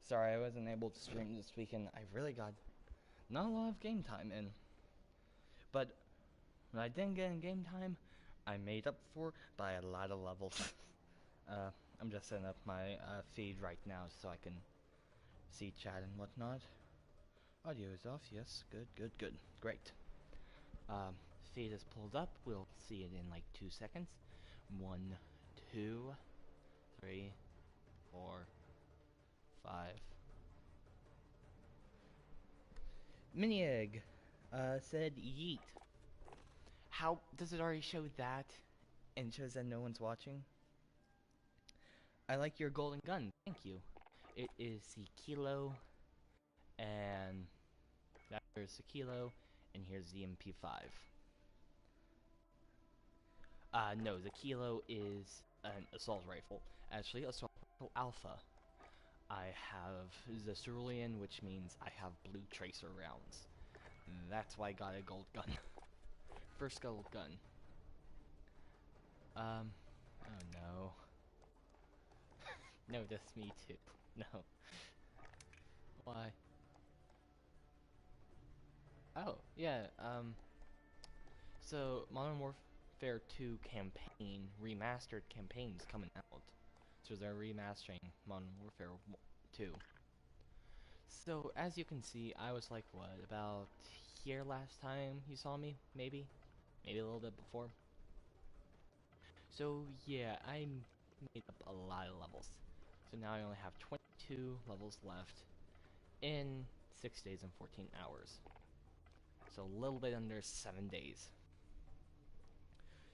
Sorry, I wasn't able to stream this weekend. I really got not a lot of game time in. But when I didn't get in game time, I made up for by a lot of levels. I'm just setting up my feed right now so I can see chat and whatnot. Audio is off, yes. Good, good, good. Great. Feed is pulled up. We'll see it in like 2 seconds. 1, 2, 3, 4, 5. Mini Egg said yeet. How does it already show that and shows that no one's watching? I like your golden gun. Thank you. It is the Kilo, and there's the Kilo, and here's the MP5. No, the Kilo is an assault rifle. Actually, assault rifle alpha. I have the cerulean, which means I have blue tracer rounds. That's why I got a gold gun. First gold gun. Oh no. No, that's me too. No. Why? Oh, yeah, so Modern Warfare 2 campaign, remastered campaign's coming out. So they're remastering Modern Warfare 2. So, as you can see, I was like, what, about here last time you saw me? Maybe? Maybe a little bit before? So, yeah, I made up a lot of levels. So now I only have 22 levels left in 6 days and 14 hours. So a little bit under 7 days.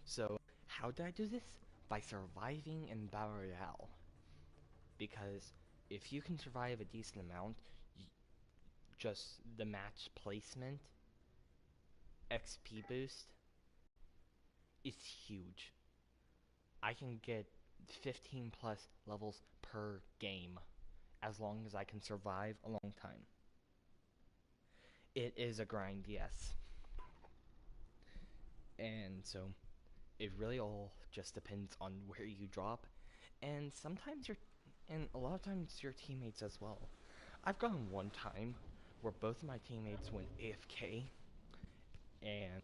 So, how did I do this? By surviving in Battle Royale. Because if you can survive a decent amount, just the match placement, XP boost, is huge. I can get 15 plus levels per game, as long as I can survive a long time. It is a grind, yes. And so, it really all just depends on where you drop, and sometimes and a lot of times your teammates as well. I've gone one time where both of my teammates went AFK, and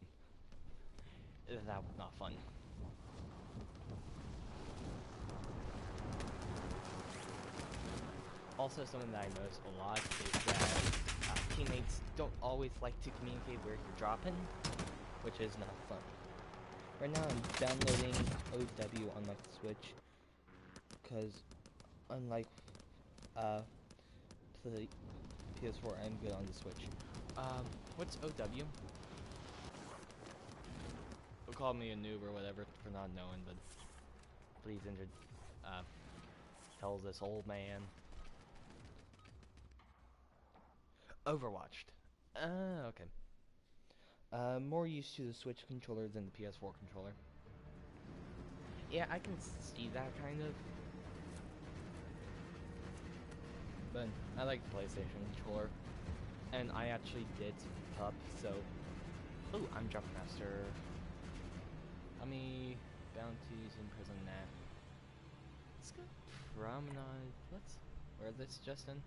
that was not fun. Also, something that I noticed a lot is that teammates don't always like to communicate where you're dropping, which is not fun. Right now I'm downloading OW on my Switch, because unlike the PS4, I'm good on the Switch. What's OW? They'll call me a noob or whatever for not knowing, but please tell this old man. Overwatched. Okay. More used to the Switch controller than the PS4 controller. Yeah, I can see that kind of. But I like the PlayStation controller. And I actually did pick up, so... Ooh, I'm Jumpmaster. How many bounties in prison now? Let's go promenade. Where this, Justin?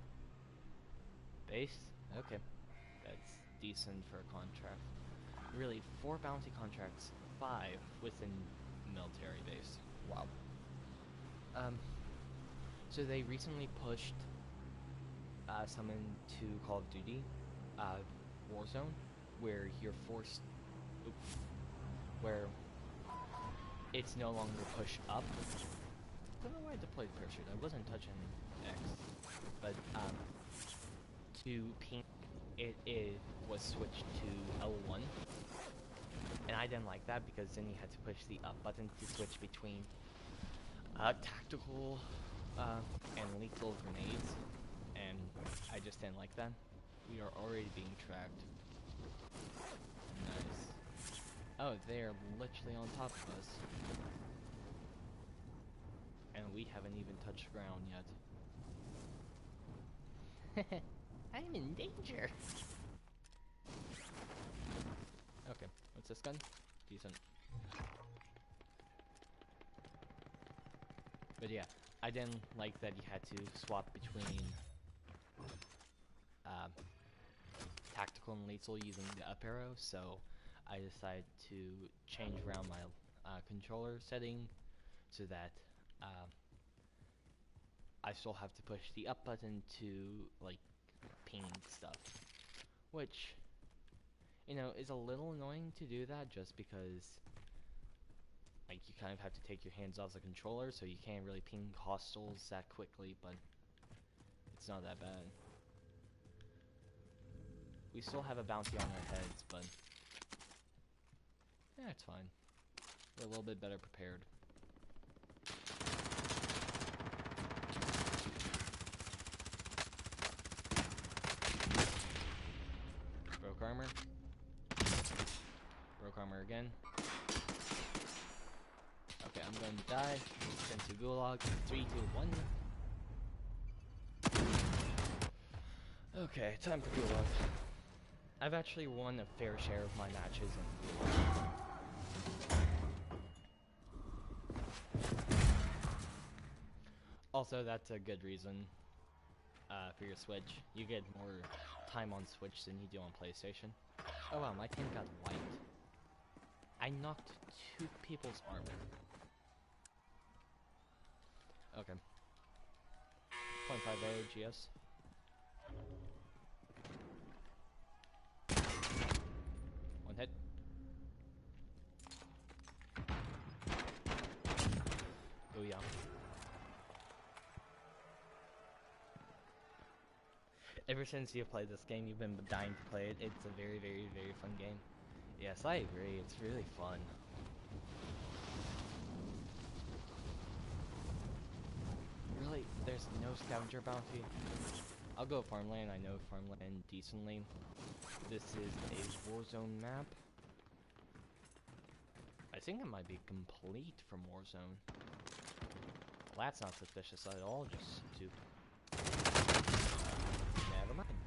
Base? Okay. That's decent for a contract. Really, 4 bounty contracts, 5 within military base. Wow. So they recently pushed some into Call of Duty, Warzone, where you're forced, where it's no longer push up. I don't know why I deployed parachute. I wasn't touching X, but to pink, it was switched to L1, and I didn't like that because then you had to push the up button to switch between tactical and lethal grenades, and I just didn't like that. We are already being tracked. Nice. Oh, they're literally on top of us. And we haven't even touched ground yet. I'm in danger! Okay, what's this gun? Decent. But yeah, I didn't like that you had to swap between tactical and lethal using the up arrow, so I decided to change around my controller setting so that I still have to push the up button to like ping stuff, which, you know, is a little annoying to do that just because like you kind of have to take your hands off the controller, so you can't really ping hostiles that quickly, but it's not that bad. We still have a bounty on our heads, but yeah, it's fine. We're a little bit better prepared. Broke armor. Broke armor again. Okay, I'm going to die. Sent to Gulag. 3, 2, 1. Okay, time for Gulag. I've actually won a fair share of my matches in Gulag. Also, that's a good reason for your Switch. You get more time on Switch than you do on PlayStation. Oh wow, my team got wiped. I knocked 2 people's armor. Okay. 0.50 GS. One hit. Booyah. Ever since you've played this game, you've been dying to play it. It's a very, very, very fun game. Yes, I agree. It's really fun. Really, there's no scavenger bounty. I'll go farmland. I know farmland decently. This is a Warzone map. I think it might be complete from Warzone. Well, that's not suspicious at all. Just stupid. Never mind.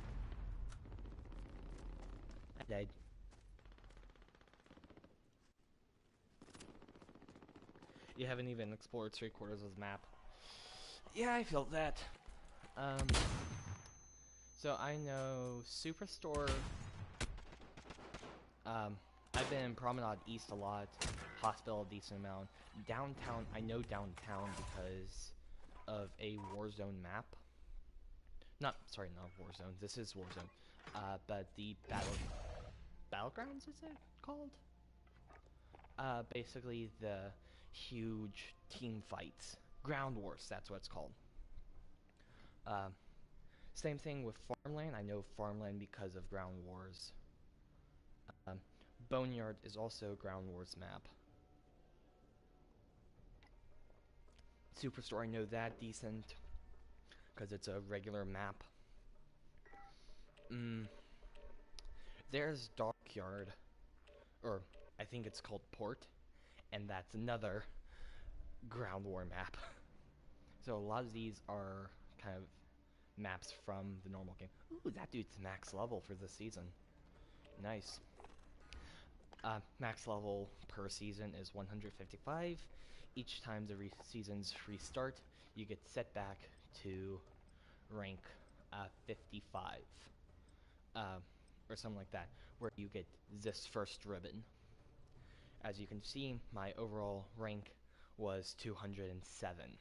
I died. You haven't even explored 3/4 of the map. Yeah, I felt that. So I know Superstore. I've been in Promenade East a lot. Hospital a decent amount. Downtown, I know downtown because of a Warzone map. Not Warzone. This is Warzone. But the Battlegrounds, is it called? Basically the huge team fights. Ground Wars, that's what it's called. Same thing with Farmland. I know Farmland because of Ground Wars. Boneyard is also a Ground Wars map. Superstore, I know that decent because it's a regular map. There's Dockyard, or I think it's called Port, and that's another Ground War map. So a lot of these are kind of maps from the normal game. Ooh, that dude's max level for this season. Nice. Max level per season is 155. Each time the seasons restart, you get set back to rank 55. Or something like that, where you get this first ribbon. As you can see, my overall rank was 207.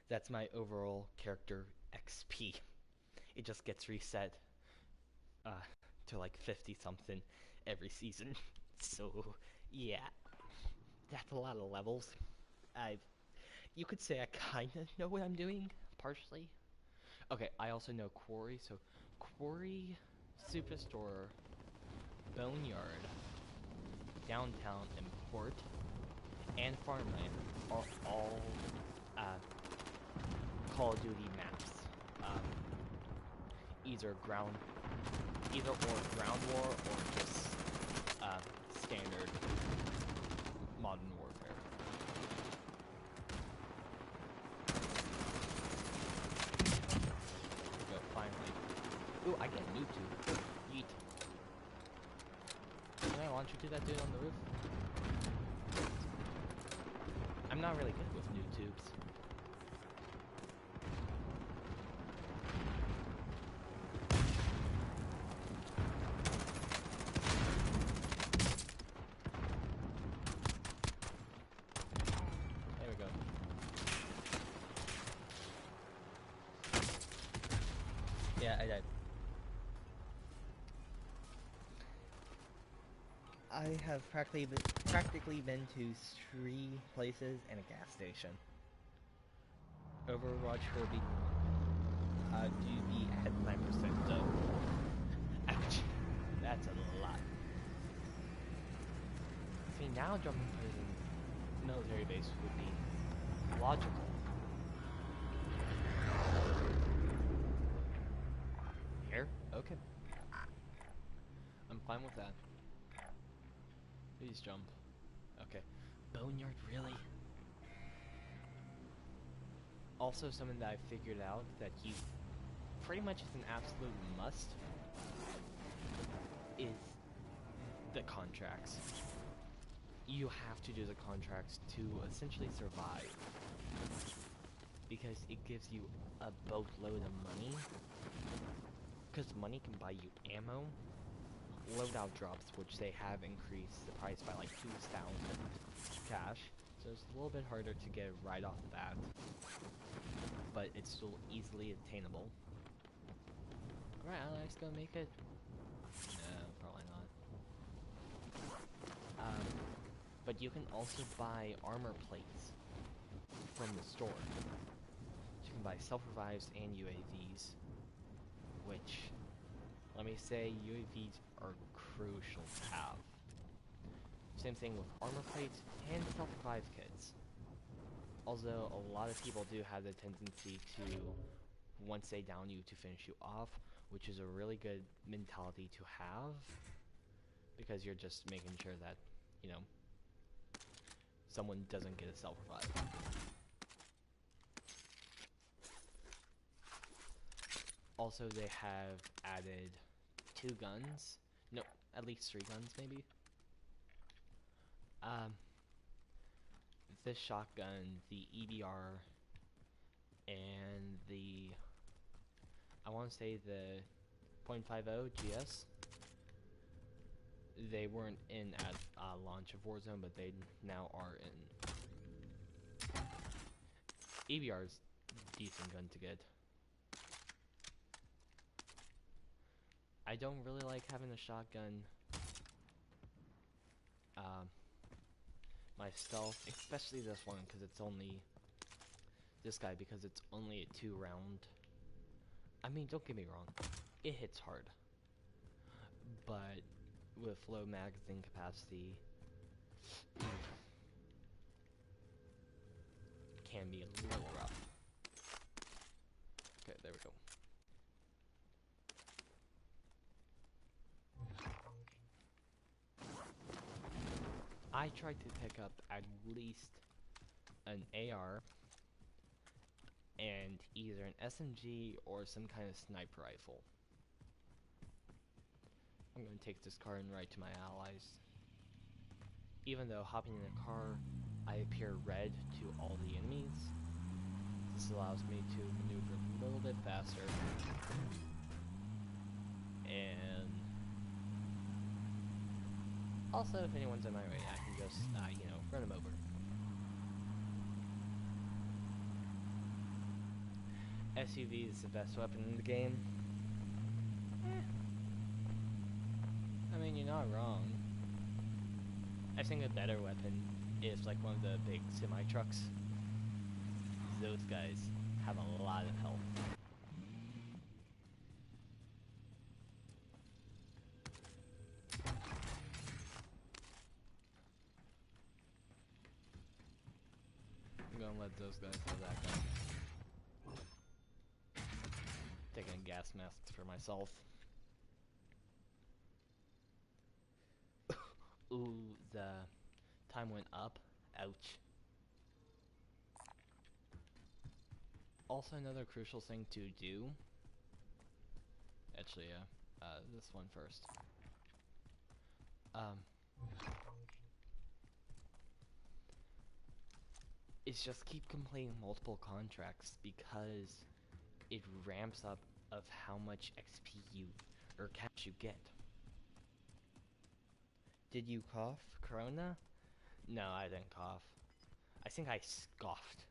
That's my overall character XP. It just gets reset to like 50 something every season. So yeah, that's a lot of levels. You could say I kinda know what I'm doing, partially. Okay, I also know Quarry, so Quarry, Superstore, Boneyard, Downtown, and Port, and Farmland are all Call of Duty maps. Either ground war or just standard modern warfare. Go finally. Ooh, I get noob tube. Yeet. Can I launch you to that dude on the roof? I'm not really good with noob tubes. Yeah, I did. I have practically been to 3 places and a gas station. Overwatch will be do be at 9% though. Ouch. That's a lot. See, now jumping to the military base would be logical. Here? Okay. I'm fine with that. Please jump. Okay. Boneyard, really? Also, something that I figured out that you pretty much is an absolute must is the contracts. You have to do the contracts to essentially survive, because it gives you a boatload of money, because money can buy you ammo, loadout drops, which they have increased the price by like 2,000 cash, so it's a little bit harder to get right off the bat, but it's still easily attainable. Right, Alex, gonna make it? No, probably not. But you can also buy armor plates from the store. You can buy self-revives and UAVs, which, let me say, UAVs are crucial to have. Same thing with armor plates and self-revive kits. Although a lot of people do have the tendency to, once they down you, to finish you off, which is a really good mentality to have, because you're just making sure that, you know, someone doesn't get a self-revive. Also, they have added 2 guns. No, at least 3 guns, maybe. This shotgun, the EBR, and the, I want to say the .50 GS. They weren't in at launch of Warzone, but they now are in. EBR's decent gun to get. I don't really like having a shotgun myself, especially this one, because it's only this guy, because it's only a 2-round. I mean, don't get me wrong, it hits hard, but with low magazine capacity, can be a little rough. Okay, there we go. I tried to pick up at least an AR and either an SMG or some kind of sniper rifle. I'm going to take this car and ride to my allies. Even though hopping in a car, I appear red to all the enemies, this allows me to maneuver a little bit faster. And also, if anyone's in my way, I can just, you know, run them over. SUV is the best weapon in the game. I mean, you're not wrong. I think a better weapon is like one of the big semi-trucks. Those guys have a lot of health. I'm gonna let those guys have that gun. Taking gas masks for myself. Ooh, the time went up. Ouch. Also, another crucial thing to do. Actually, yeah. This one first. Is just keep completing multiple contracts, because it ramps up of how much XP you or cash you get. Did you cough, Corona? No, I didn't cough. I think I scoffed.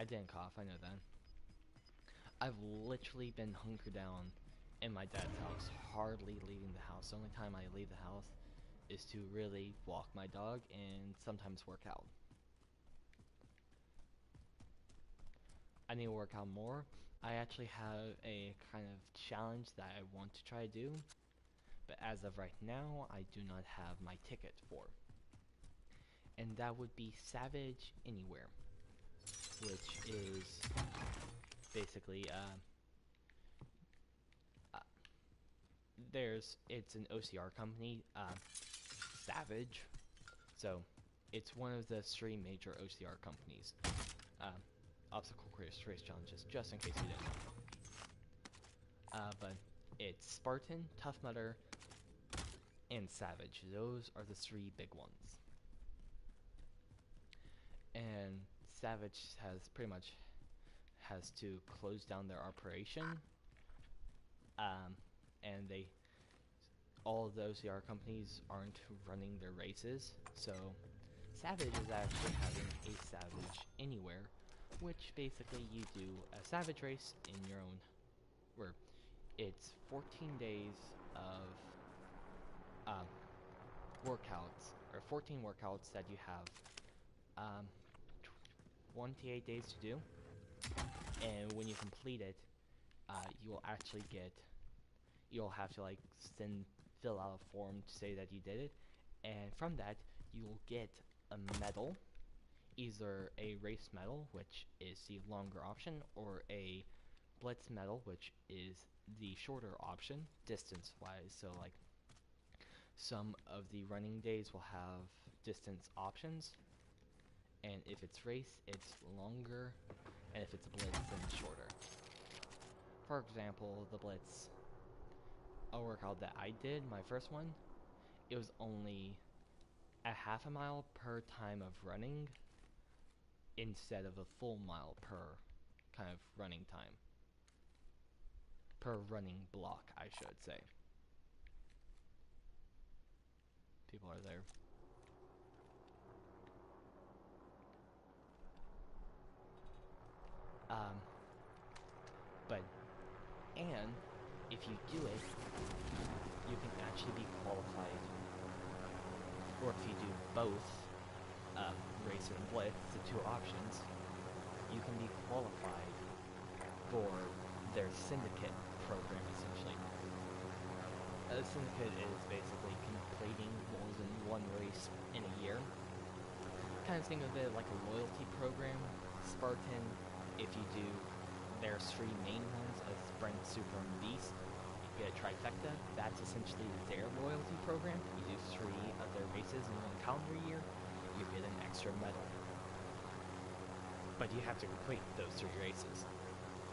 I didn't cough, I know that. I've literally been hunkered down in my dad's house, hardly leaving the house. The only time I leave the house is to really walk my dog and sometimes work out. I need to work out more. I actually have a kind of challenge that I want to try to do, but as of right now, I do not have my ticket for. And that would be Savage Anywhere, which is basically it's an OCR company, Savage. So it's one of the 3 major OCR companies. Obstacle course race challenges, just in case you didn't know. But it's Spartan, Tough Mudder, and Savage. Those are the 3 big ones. And Savage has pretty much has to close down their operation. And all of the OCR companies aren't running their races, so Savage is actually having a Savage Anywhere, which basically you do a Savage race in your own, where it's 14 days of workouts, or 14 workouts that you have 28 days to do, and when you complete it, you will actually get, you'll have to like fill out a form to say that you did it, and from that you will get a medal, either a race medal, which is the longer option, or a blitz medal, which is the shorter option distance wise. So like some of the running days will have distance options, and if it's race it's longer, and if it's a blitz then it's shorter. For example, the blitz, a workout that I did, my first one, it was only a half a mile per time of running instead of a full mile per kind of running time. Per running block, I should say. People are there. And if you do it, you can actually be qualified, or if you do both, race and blitz, the 2 options, you can be qualified for their syndicate program, essentially. A syndicate is basically completing more than 1 race in a year. Kind of think of it like a loyalty program. Spartan, if you do, there's 3 main ones, as Sprint, Super, and Beast. You get a trifecta. That's essentially their loyalty program. You do 3 of their races in 1 calendar year, you get an extra medal. But you have to complete those 3 races.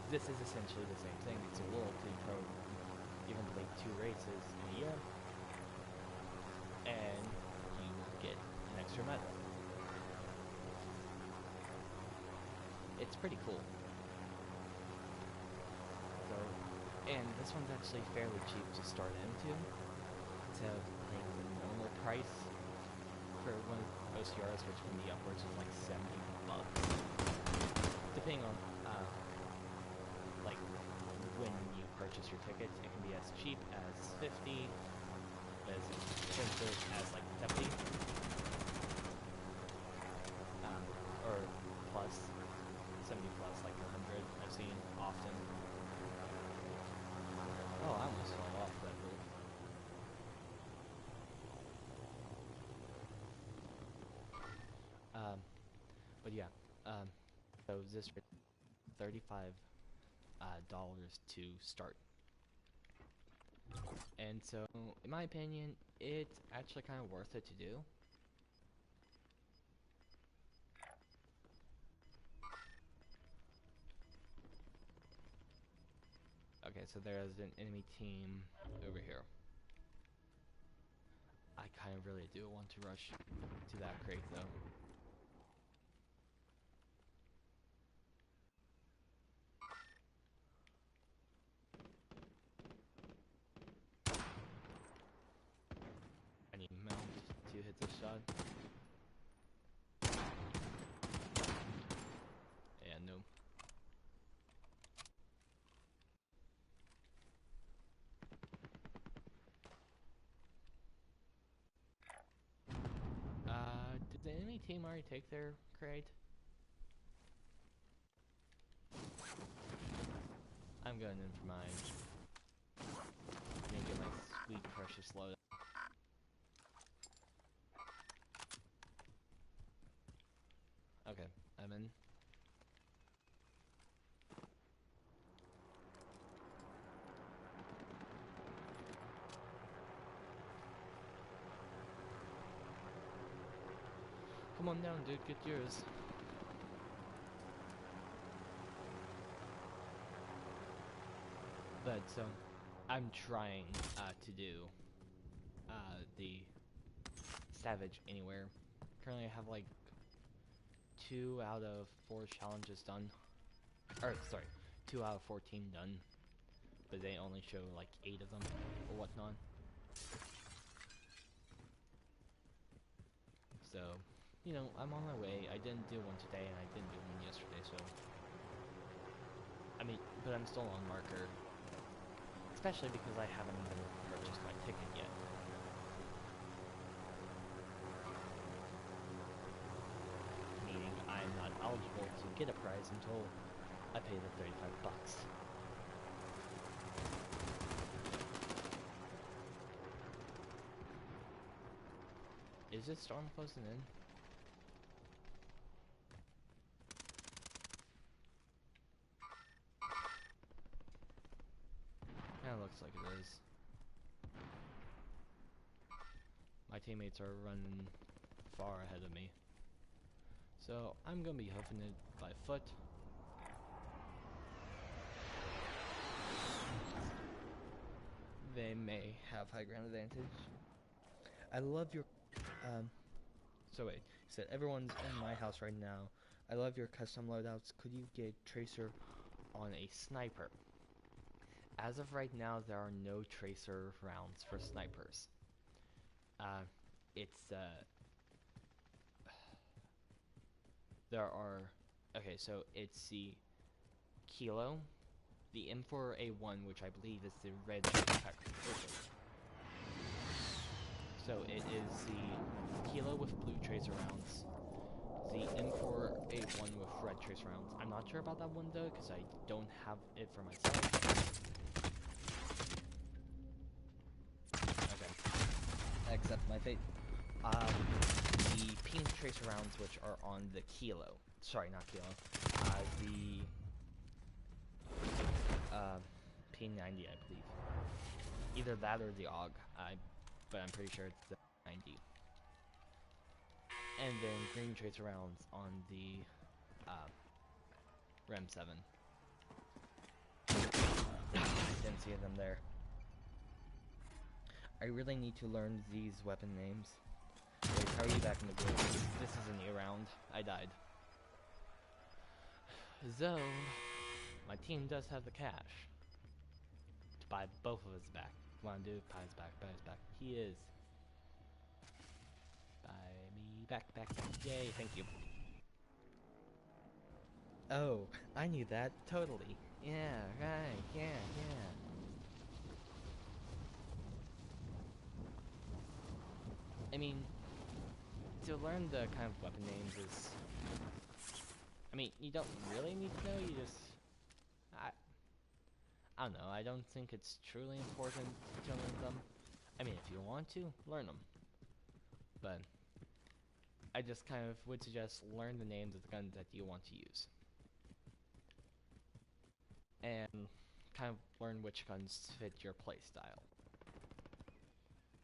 This is essentially the same thing. It's a loyalty program. You complete 2 races in a year, and you get an extra medal. It's pretty cool. So, and this one's actually fairly cheap to start into. It's a like normal price for one of OCRs, which can be upwards of like $70, depending on like when you purchase your tickets. It can be as cheap as 50, as expensive as like 70, or plus 70 plus like 100. I've seen often. Oh, I almost fell off that build. But yeah, so this $35 to start. And so, in my opinion, it's actually kind of worth it to do. Okay, so there's an enemy team over here. I kind of really do want to rush to that crate, though. I need mount to hit this shot. Yeah, no. any team already take their crate? I'm going in for mine. Make it my sweet precious load. Okay, I'm in. Come on down, dude, get yours. But, so, I'm trying to do the Savage Anywhere. Currently I have like 2 out of 4 challenges done. Or, sorry, 2 out of 14 done. But they only show like 8 of them, or whatnot. So, you know, I'm on my way. I didn't do one today, and I didn't do one yesterday, so... I mean, but I'm still on marker. Especially because I haven't even purchased my ticket yet. Meaning I'm not eligible to get a prize until I pay the 35 bucks. Is this storm closing in? Kinda looks like it is. My teammates are running far ahead of me. So I'm gonna be hoofing it by foot. They may have high ground advantage. I love your so wait, he said everyone's in my house right now. I love your custom loadouts. Could you get Tracer on a sniper? As of right now, there are no Tracer rounds for snipers. There are, okay, so it's the Kilo, the M4A1, which I believe is the red pack. So it is the Kilo with blue Tracer rounds, the M4A1 with red Tracer rounds. I'm not sure about that one though, because I don't have it for myself. Okay. Accept my fate. The pink Tracer rounds, which are on the Kilo. Sorry, not Kilo. P90, I believe. Either that or the AUG. But I'm pretty sure it's the 90. And then green Tracer rounds on the Rem 7. Didn't see them there. I really need to learn these weapon names. Wait, how are you back in the group? This is a new round. I died. So, my team does have the cash to buy both of us back. Come on, dude. Buy us back, buy us back. He is. Buy me back, back, back. Yay, thank you. Oh, I knew that. Totally. Yeah, right. Yeah, yeah. I mean, to learn the kind of weapon names is... I mean, you don't really need to know, you just... I don't know, I don't think it's truly important to learn them. I mean, if you want to, learn them. But I just kind of would suggest learn the names of the guns that you want to use. And kind of learn which guns fit your playstyle.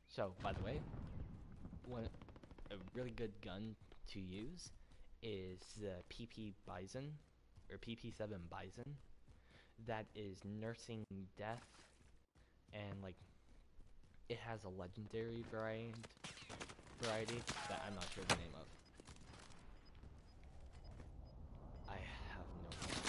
So, by the way, a really good gun to use is the PP Bison, or PP7 Bison. That is nursing death, and like it has a legendary variety that I'm not sure the name of. I have no idea.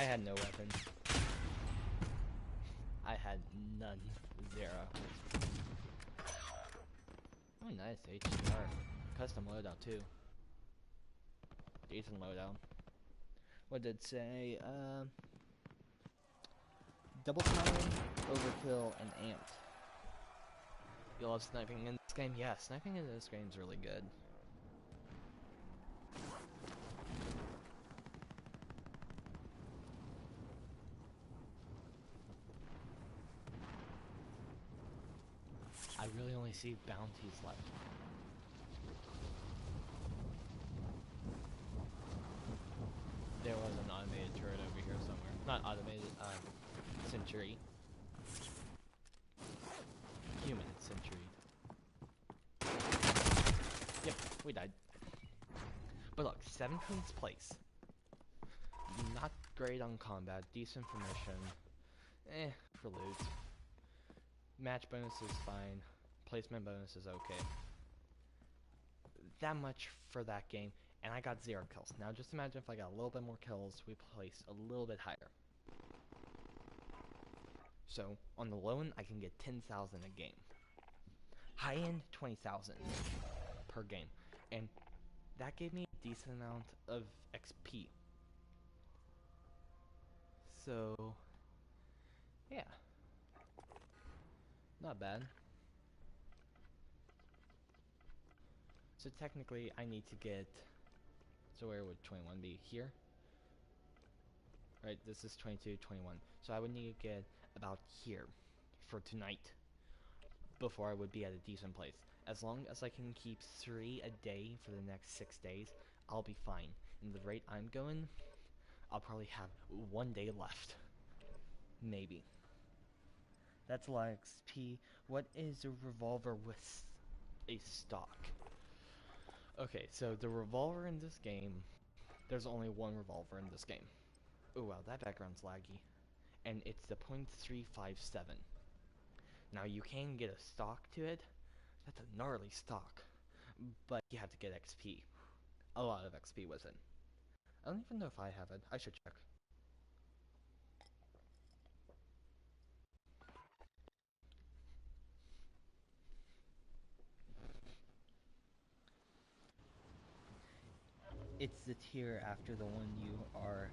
had no weapons. I had none. 0. Oh, nice. HDR. Custom loadout, too. Decent loadout. What did it say? Double time, overkill, and amped. You love sniping in this game? Yeah, sniping in this game is really good. I really only see bounties left. There was an automated turret over here somewhere. Not automated, sentry. Human sentry. Yep, we died. But look, 17th place. Not great on combat, decent for mission. For loot. Match bonus is fine. Placement bonus is okay. That much for that game, and I got 0 kills. Now just imagine if I got a little bit more kills, we placed a little bit higher. So, on the low end, I can get 10,000 a game. High end, 20,000 per game. And that gave me a decent amount of XP. So, yeah. Not bad. So technically, I need to get... So where would 21 be? Here? Right, this is 22, 21. So I would need to get about here for tonight before I would be at a decent place. As long as I can keep 3 a day for the next 6 days, I'll be fine. And the rate I'm going, I'll probably have 1 day left. Maybe. That's a lot of XP. What is a revolver with a stock? Okay, so the revolver in this game, there's only one revolver in this game. Oh wow, that background's laggy. And it's the .357. Now you can get a stock to it. That's a gnarly stock. But you have to get XP. A lot of XP with it. I don't even know if I have it. I should check. It's the tier after the one you are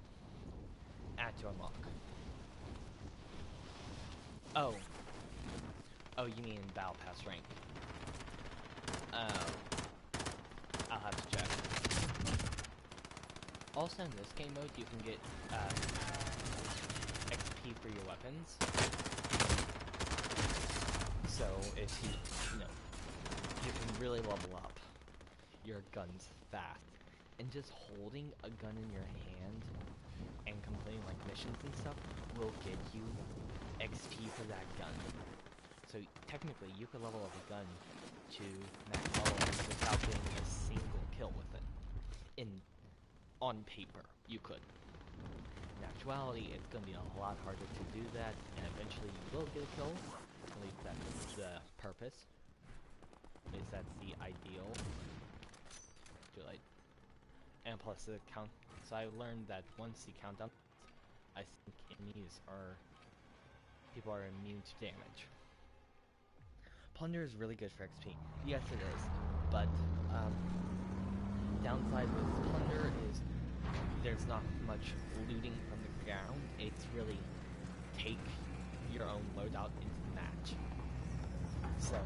at to unlock. Oh. Oh, you mean Battle Pass rank. I'll have to check. Also in this game mode, you can get XP for your weapons. So if you know, you can really level up your guns fast. And just holding a gun in your hand and completing like missions and stuff will get you XP for that gun. So technically, you could level up a gun to max level without getting a single kill with it. On paper, you could. In actuality, it's going to be a lot harder to do that, and eventually you will get a kill. At least that's the purpose. At least that's the ideal. Too late. And plus the count. So I learned that once the countdown, I think people are immune to damage. Plunder is really good for XP. Yes, it is. But downside with plunder is there's not much looting from the ground. It's really take your own loadout into the match. So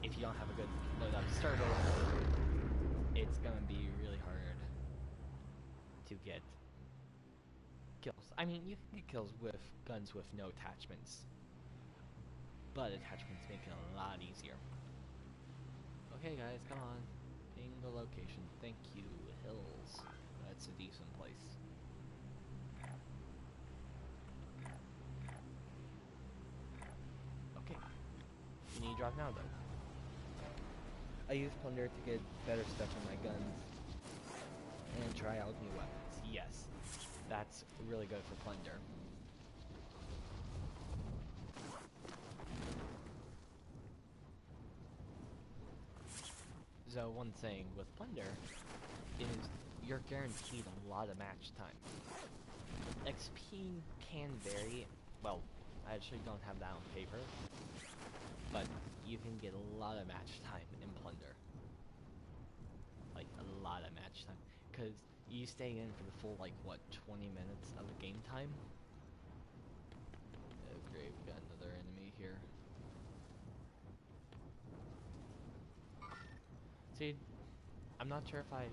if you don't have a good loadout to start with, it's gonna be really hard to get kills. I mean, you can get kills with guns with no attachments, but attachments make it a lot easier. Okay guys, come on. Ping the location. Thank you, Hills. That's a decent place. Okay. You need to drop now though. I use plunder to get better stuff on my guns and try out new weapons. Yes, that's really good for plunder. So one thing with plunder is you're guaranteed a lot of match time. XP can vary. Well, I actually don't have that on paper, but you can get a lot of match time in Plunder. Like, a lot of match time. Because you stay in for the full, like, what, 20 minutes of the game time? Oh, great, we got another enemy here. See, I'm not sure if I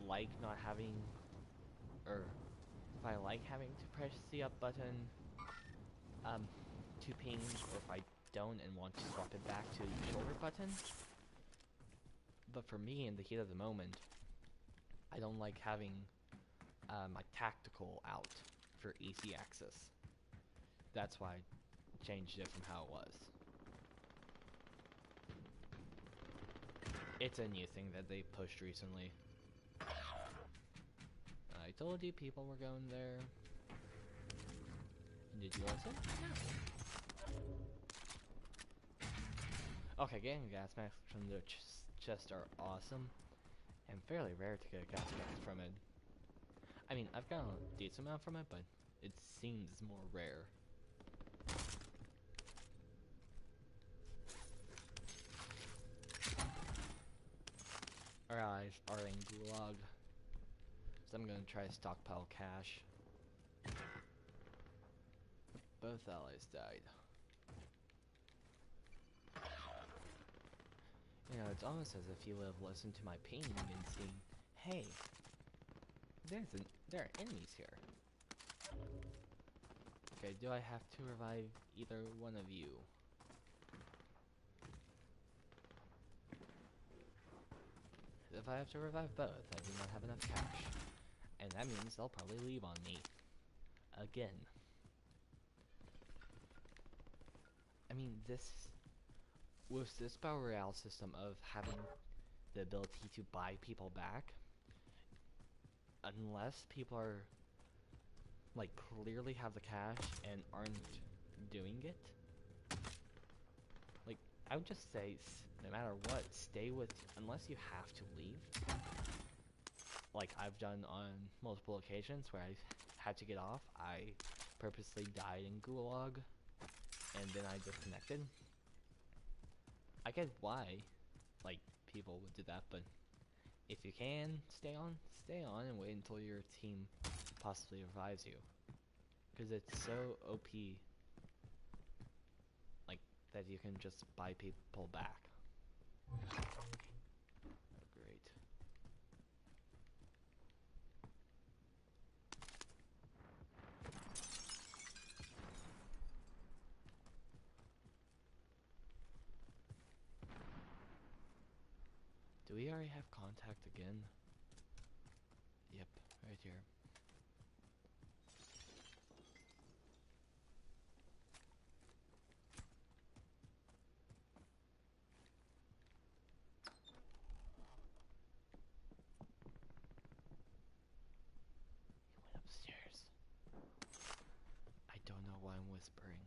like not having, or if I like having to press the up button to ping, or if I don't and want to swap it back to the shoulder button. But for me, in the heat of the moment, I don't like having my tactical out for easy access. That's why I changed it from how it was. It's a new thing that they pushed recently. I told you people were going there. Did you listen? No. Okay, getting gas masks from the chest are awesome, and fairly rare to get a gas mask from it. I mean, I've got a decent amount from it, but it seems more rare. Our eyes are in Gulag, so I'm gonna try to stockpile cash. Both allies died. You know, it's almost as if you would have listened to my ping and seen, hey, there are enemies here. Okay, do I have to revive either one of you? If I have to revive both, I do not have enough cash. And that means they'll probably leave on me. Again. I mean, with this Battle Royale system of having the ability to buy people back, unless people are, like, clearly have the cash and aren't doing it, like, I would just say, no matter what, stay with, unless you have to leave, like I've done on multiple occasions where I've had to get off. I purposely died in Gulag, and then I disconnected. I get why, like, people would do that, but if you can, stay on and wait until your team possibly revives you. Because it's so OP, like, that you can just buy people back. Oh, great. Do we already have contact again? Yep, right here. He went upstairs. I don't know why I'm whispering.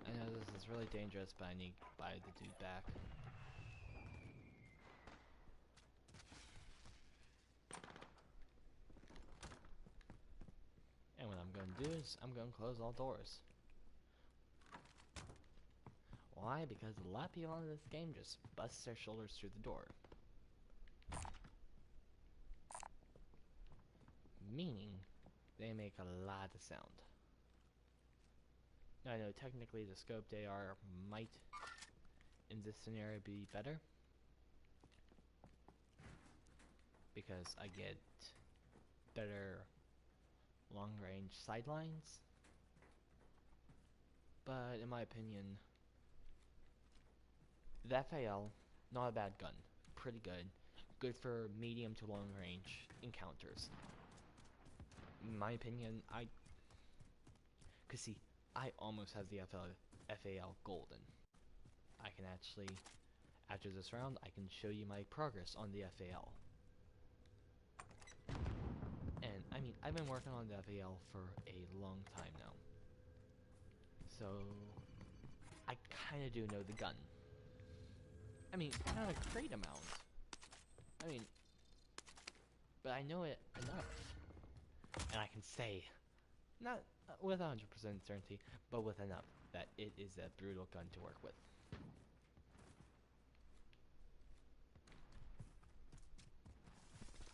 I know this is really dangerous, but I need to buy the dude back. And what I'm going to do is, I'm going to close all doors. Why? Because a lot of people in this game just bust their shoulders through the door. Meaning, they make a lot of sound. Now I know technically the scoped AR might, in this scenario, be better. Because I get better long-range sidelines. But in my opinion, the FAL, not a bad gun. Pretty good. good for medium to long range encounters. In my opinion, cause see, I almost have the FAL Golden. I can actually, after this round, I can show you my progress on the FAL. And I mean, I've been working on the FAL for a long time now. So, I kinda do know the gun. I mean, not a great amount. I mean, but I know it enough. And I can say, not with 100% certainty, but with enough, that it is a brutal gun to work with.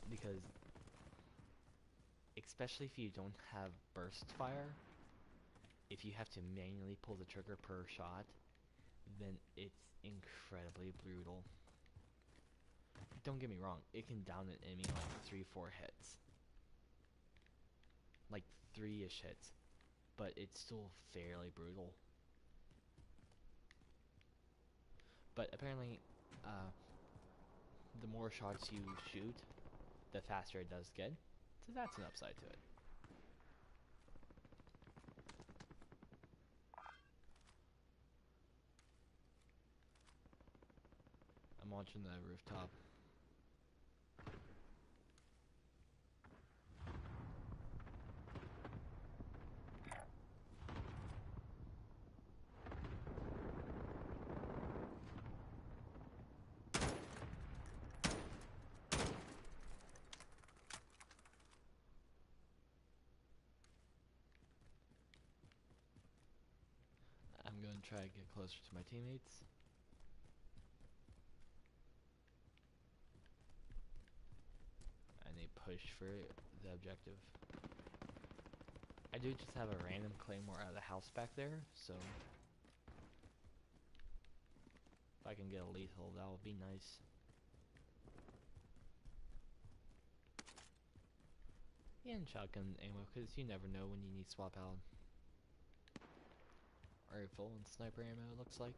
Because, especially if you don't have burst fire, if you have to manually pull the trigger per shot, then it's incredibly brutal. Don't get me wrong, it can down an enemy like 3-4 hits. Like 3-ish hits. But it's still fairly brutal. But apparently, the more shots you shoot, the faster it does get. So that's an upside to it. I'm watching the rooftop. I'm going to try to get closer to my teammates. And they push for the objective. I do just have a random claymore out of the house back there, so if I can get a lethal, that would be nice. Yeah, and shotgun ammo, because you never know when you need swap out. Rifle and sniper ammo, it looks like.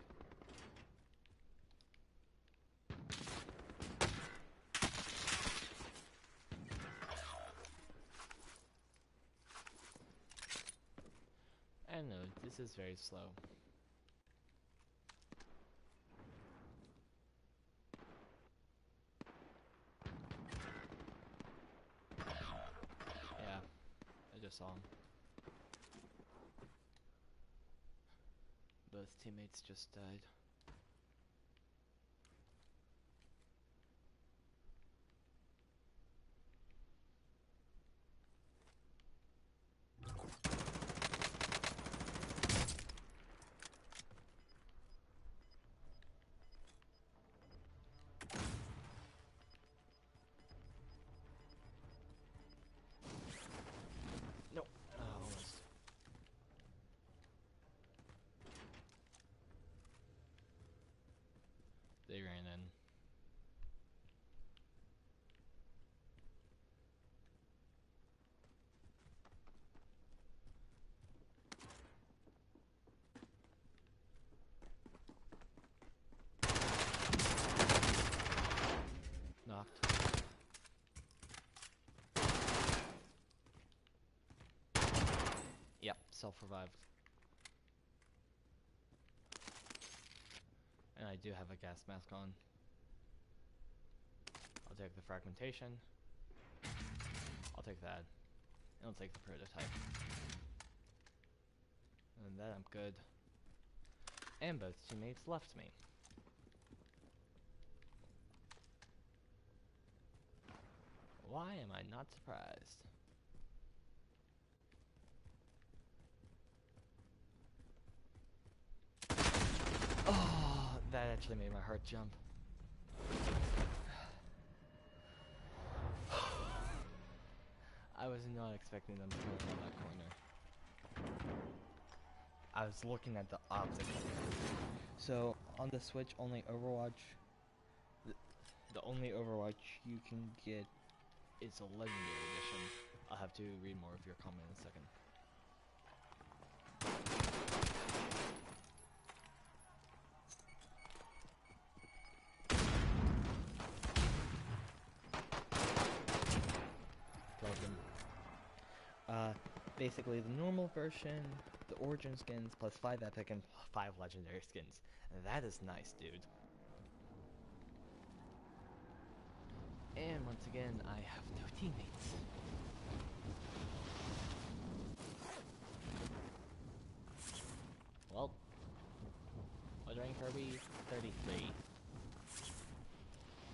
I don't know, this is very slow. Yeah, I just saw him. Both teammates just died. No, almost. They ran in. Knocked. Yep, self-revived. And I do have a gas mask on. I'll take the fragmentation. I'll take that. And I'll take the prototype. And then I'm good. And both teammates left me. Why am I not surprised? Oh, that actually made my heart jump. I was not expecting them to come around that corner. I was looking at the opposite corner. So, on the Switch, only Overwatch... The only Overwatch you can get is a Legendary Edition. I'll have to read more of your comment in a second. basically the normal version, the origin skins, plus 5 epic and 5 legendary skins. That is nice, dude. And once again, I have no teammates. Well, what rank are we? 33.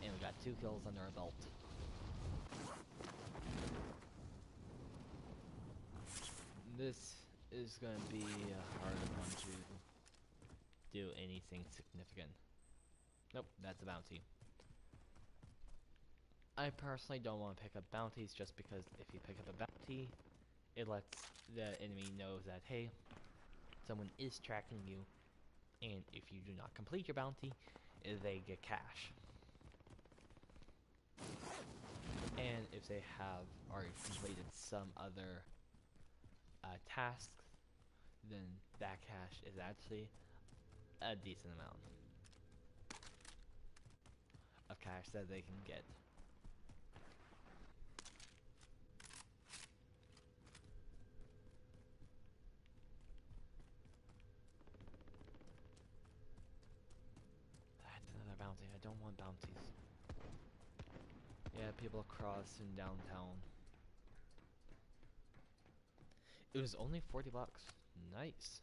And we got 2 kills under our belt. This is going to be a hard one to do anything significant. Nope, that's a bounty. I personally don't want to pick up bounties just because if you pick up a bounty, it lets the enemy know that, hey, someone is tracking you, and if you do not complete your bounty, they get cash. And if they have already completed some other tasks, then that cash is actually a decent amount of cash that they can get. That's another bounty. I don't want bounties. Yeah, people across in downtown. It was only 40 bucks. Nice.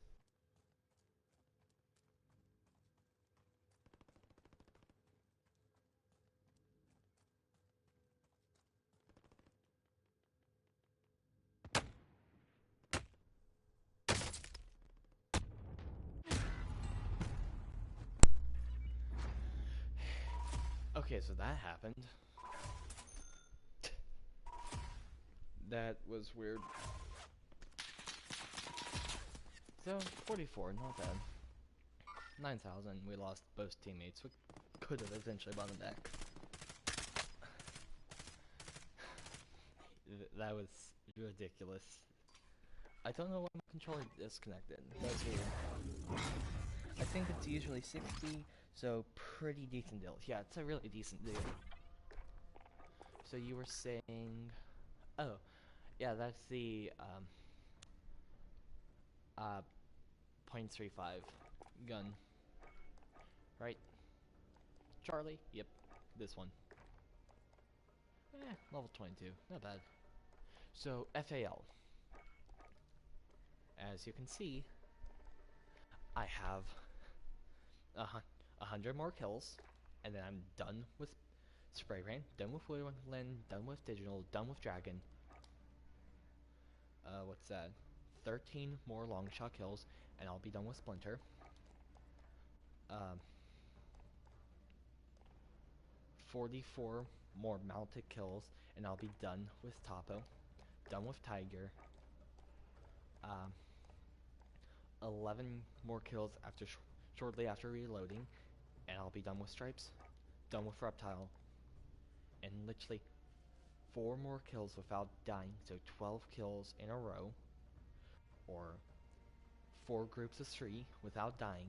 Okay, so that happened. That was weird. So, 44, not bad. 9,000, we lost both teammates. We could have eventually bought them back. That was ridiculous. I don't know why my controller disconnected. That's weird. I think it's usually 60, so pretty decent deal. Yeah, it's a really decent deal. So you were saying... Oh, yeah, that's the .35 gun. Right? Charlie? Yep, this one. Level 22, not bad. So, FAL. As you can see, I have 100 more kills, and then I'm done with spray paint, done with woodland, done with digital, done with dragon. What's that? 13 more long shot kills, and I'll be done with splinter. 44 more mounted kills, and I'll be done with Topo, done with Tiger. 11 more kills after shortly after reloading, and I'll be done with Stripes, done with Reptile, and literally 4 more kills without dying, so 12 kills in a row, or 4 groups of 3 without dying,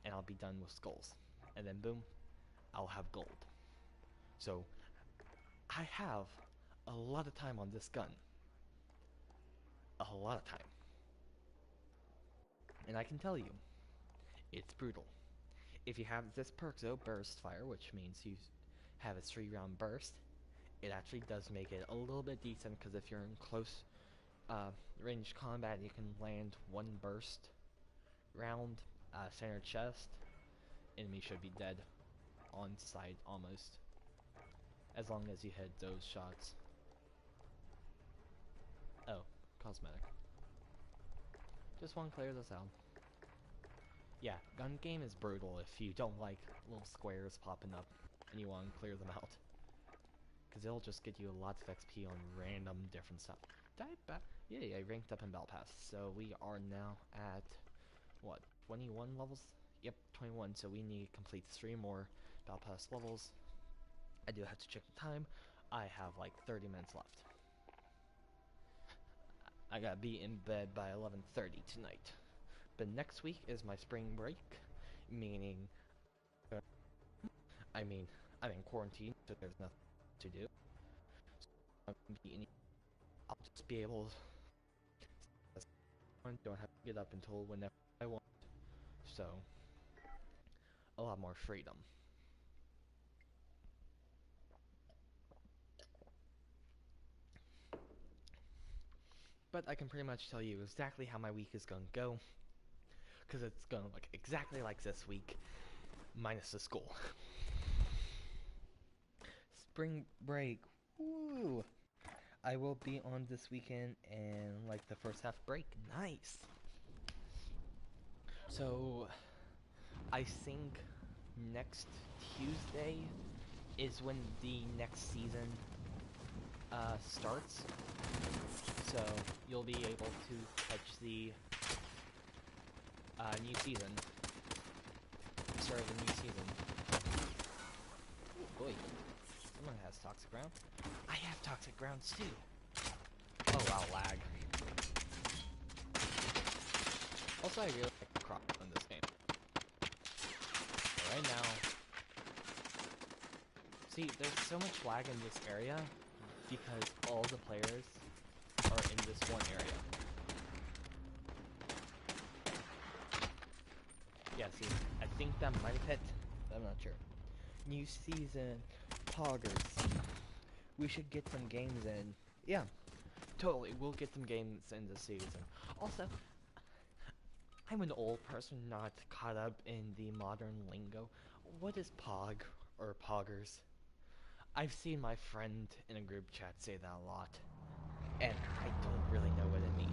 and I'll be done with Skulls. And then boom, I'll have gold. So, I have a lot of time on this gun. A lot of time. And I can tell you, it's brutal. If you have this perk though, Burst Fire, which means you have a 3-round burst, it actually does make it a little bit decent, because if you're in close range combat, you can land 1 burst round, center chest. Enemy should be dead on sight almost, as long as you hit those shots. Oh, cosmetic. Just want to clear this out. Yeah, gun game is brutal if you don't like little squares popping up and you want to clear them out, because it'll just get you lots of XP on random different stuff. Yeah, I ranked up in Battle Pass, so we are now at, what, 21 levels? Yep, 21, so we need to complete 3 more Battle Pass levels. I do have to check the time. I have like 30 minutes left. I gotta be in bed by 11:30 tonight. But next week is my spring break, meaning, I'm in quarantine, so there's nothing to do. So I'll just be able to don't have to get up until whenever I want. So, a lot more freedom. But I can pretty much tell you exactly how my week is gonna go, because it's gonna look exactly like this week, minus the school. Spring break, woo! I will be on this weekend and like the first half break, nice! So, I think next Tuesday is when the next season starts. So you'll be able to catch the new season. Start of the new season. Ooh, boy, someone has toxic ground. I have toxic grounds too. Oh wow, lag. Also, I really like the crop in this game. Right now, see, there's so much lag in this area because all the players are in this one area. Yeah, see, I think that might have hit. I'm not sure. New season, poggers. We should get some games in. Yeah, totally, we'll get some games in this season. Also, I'm an old person not caught up in the modern lingo. What is pog, or poggers? I've seen my friend in a group chat say that a lot, and I don't really know what it means.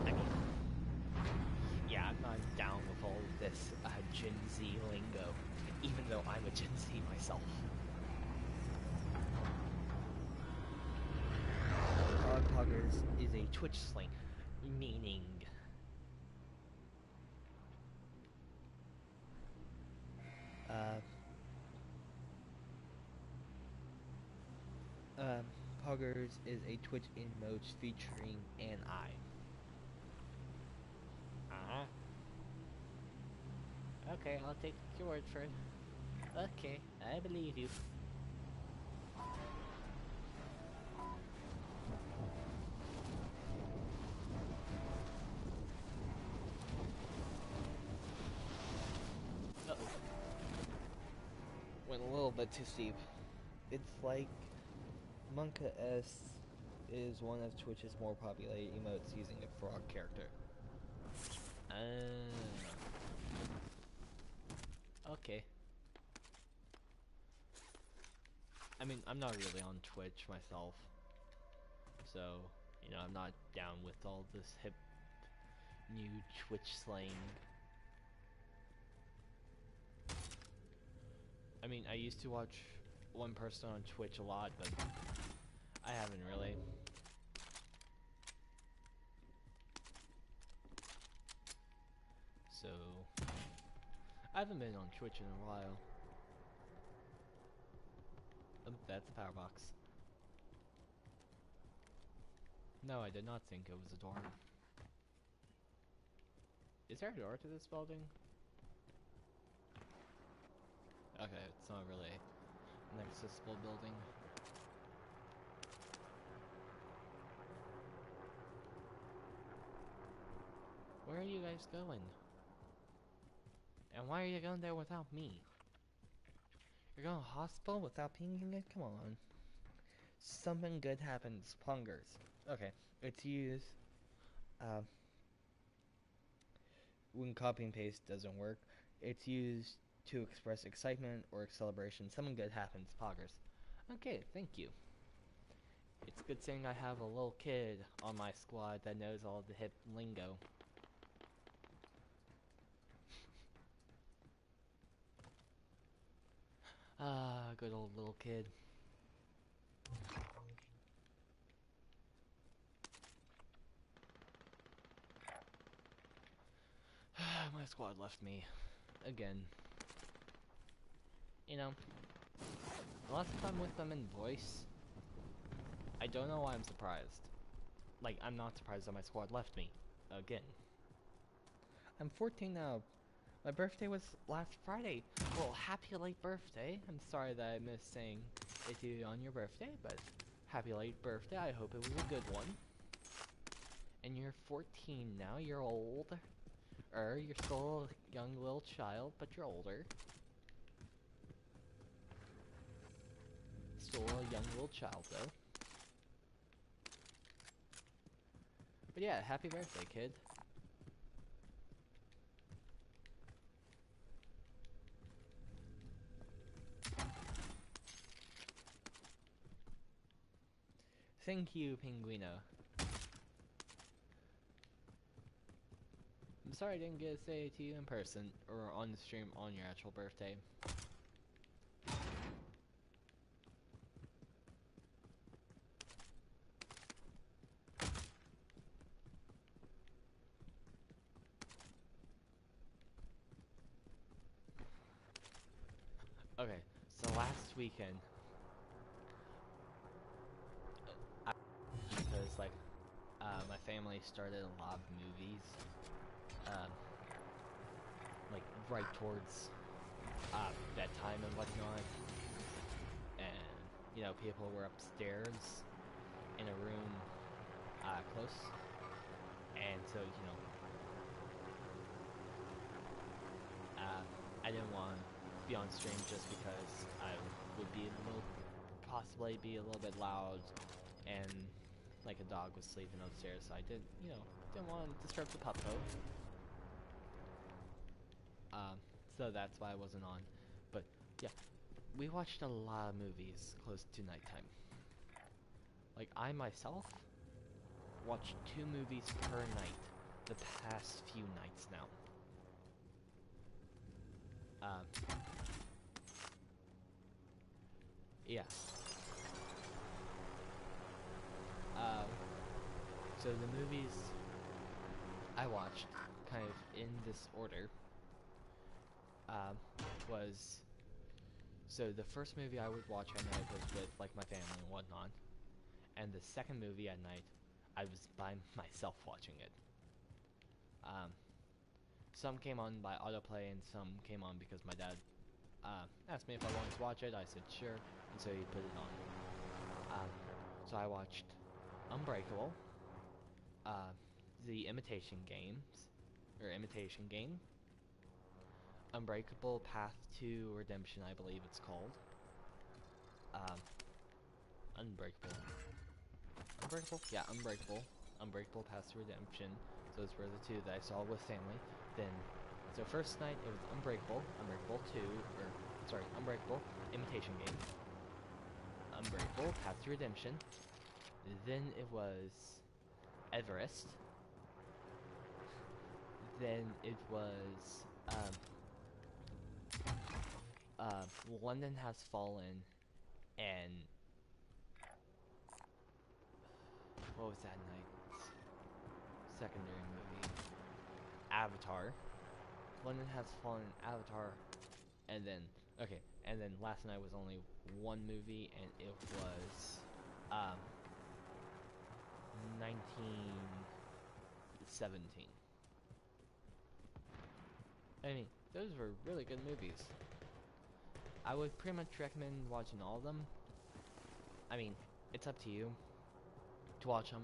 I mean, yeah, I'm not down with all of this Gen Z lingo, even though I'm a Gen Z myself. Poggers is a Twitch slang, meaning poggers is a Twitch emote featuring an eye. Okay, I'll take your word for it. Okay, I believe you. Uh-oh. Went a little bit too steep. It's like Monka S is one of Twitch's more popular emotes using a frog character. Okay. I mean, I'm not really on Twitch myself, so, you know, I'm not down with all this hip new Twitch slang. I mean, I used to watch one person on Twitch a lot, but I haven't really. So, I haven't been on Twitch in a while. Oh, that's a power box. No, I did not think it was a door. Is there a door to this building? Okay, it's not really an accessible building. Where are you guys going? And why are you going there without me? You're going to hospital without pinging it? Come on. Something good happens. Pongers. Okay, it's used when copy and paste doesn't work. It's used to express excitement or celebration. Something good happens. Poggers. Okay, thank you. It's a good thing I have a little kid on my squad that knows all the hip lingo. Ah, good old little kid. My squad left me. Again. You know, lots of fun with them in voice. I don't know why I'm surprised. Like, I'm not surprised that my squad left me. Again. I'm 14 now. My birthday was last Friday. Well, happy late birthday. I'm sorry that I missed saying it to you on your birthday, but happy late birthday. I hope it was a good one. And you're 14 now, you're old. You're still a young little child, but you're older. Still a young little child, though. But yeah, happy birthday, kid. Thank you, Penguino. I'm sorry I didn't get to say it to you in person, or on the stream on your actual birthday. Okay, so last weekend, because like, my family started a lot of movies, um, like right towards bedtime and whatnot, and you know people were upstairs in a room close, and so you know I didn't want to be on stream just because I would be possibly be a little bit loud, and like a dog was sleeping upstairs, so I didn't want to disturb the puppo. So that's why I wasn't on. But yeah, we watched a lot of movies close to nighttime. Like I myself watched 2 movies per night the past few nights now. Yeah. So the movies I watched, kind of in this order, was, so the first movie I would watch at night was with like my family and whatnot, and the second movie at night, I was by myself watching it. Some came on by autoplay and some came on because my dad asked me if I wanted to watch it. I said sure, and so he put it on. So I watched Unbreakable, The Imitation Game, Unbreakable Path to Redemption, I believe it's called. Unbreakable. Yeah, Unbreakable Path to Redemption. Those were the 2 that I saw with family. Then, so first night it was Unbreakable, Unbreakable, Imitation Game, Unbreakable Path to Redemption. Then it was Everest. Then it was London Has Fallen, and what was that night's secondary movie? Avatar. London Has Fallen, Avatar, and then last night was only 1 movie, and it was 1917. I mean, those were really good movies. I would pretty much recommend watching all of them. I mean, it's up to you to watch them.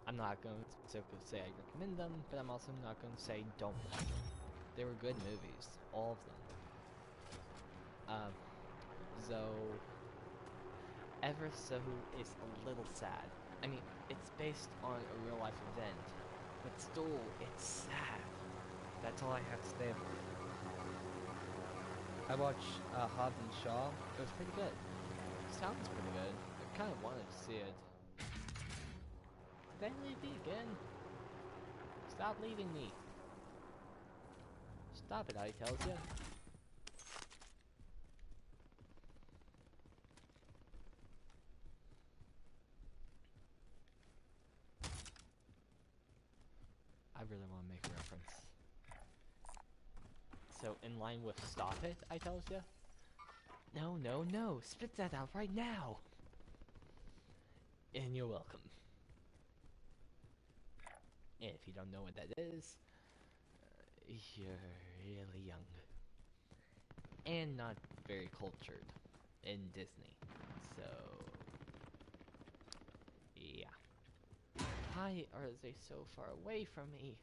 I'm not going to specifically say I recommend them, but I'm also not going to say don't watch them. They were good movies, all of them. So Everest is a little sad. I mean, it's based on a real life event, but still, it's sad. That's all I have to say about it. I watched Hobbs and Shaw. It was pretty good. It sounds pretty good. I kind of wanted to see it. Then leave me again. Stop leaving me. Stop it, I tells ya. I really want to make a reference. So, in line with stop it, I tells ya? No, no, no. Spit that out right now. And you're welcome. And if you don't know what that is, you're really young. And not very cultured in Disney. So, yeah. Why are they so far away from me?